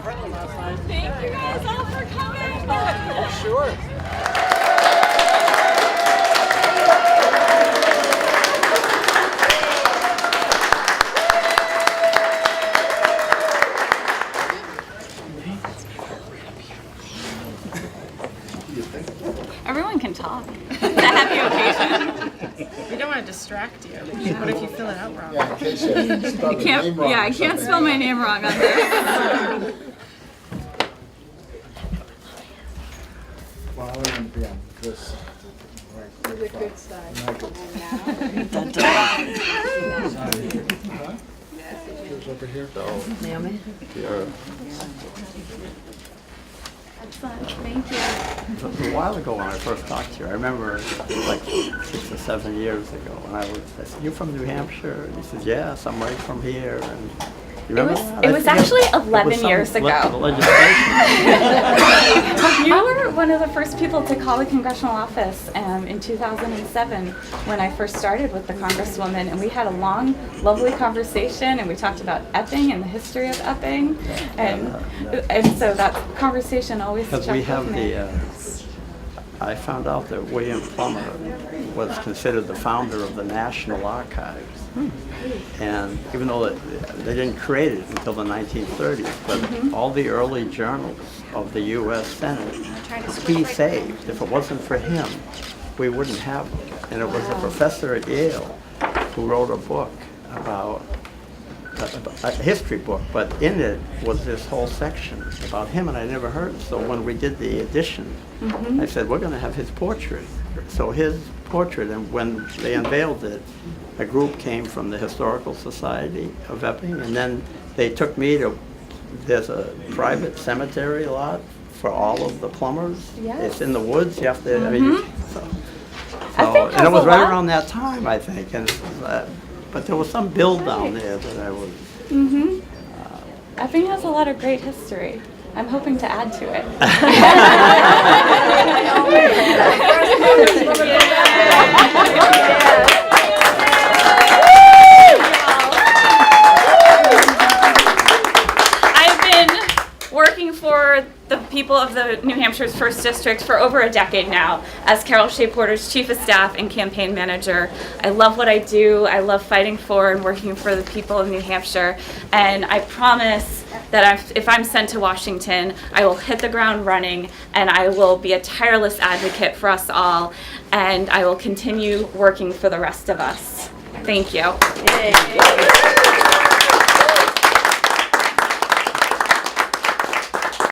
friendly last night. Thank you guys all for coming. Oh, sure. Everyone can talk. It's a happy occasion. We don't want to distract you. What if you fill it out wrong? Yeah, in case you spell the name wrong. Yeah, I or can't something. spell my name wrong on this. Well, I want to be on this. Right, The good side. Here's over here. Naomi? Excellent. Thank you. A while ago when I first talked to you, I remember like 6 or 7 years ago, and I said, "You're from New Hampshire?" And he said, "Yes, I'm right from here." And you remember that? It I was forget. actually It was 11 some years ago. Legislation. You were one of the first people to call the congressional office in 2007 when I first started with the Congresswoman, and we had a long, lovely conversation, and we talked about Epping and the history of Epping, and so that conversation always stuck Because we have with me. I found out that William Plummer was considered the founder of the National Archives. And even though they didn't create it until the 1930s, but all the early journals of the U.S. Senate, he saved. If it wasn't for him, we wouldn't have them. And it was a professor at Yale who wrote a book about a history book, but in it was this whole section about him, and I never heard it. So when we did the edition, I said, we're going to have his portrait. So his portrait, and when they unveiled it, a group came from the Historical Society of Epping, and then they took me to, there's a private cemetery lot for all of the Plumbers. Yes. It's in the woods, you have to, I mean, Epping and it has was a right lot. around that time, I think, and but there was some bill down there that I was. Epping has a lot of great history. I'm hoping to add to it. I've been working for the people of the New Hampshire's 1st District for over a decade now as Carol Shea-Porter's Chief of Staff and Campaign Manager. I love what I do. I love fighting for and working for the people of New Hampshire. And I promise that if I'm sent to Washington, I will hit the ground running, and I will be a tireless advocate for us all, and I will continue working for the rest of us. Thank you.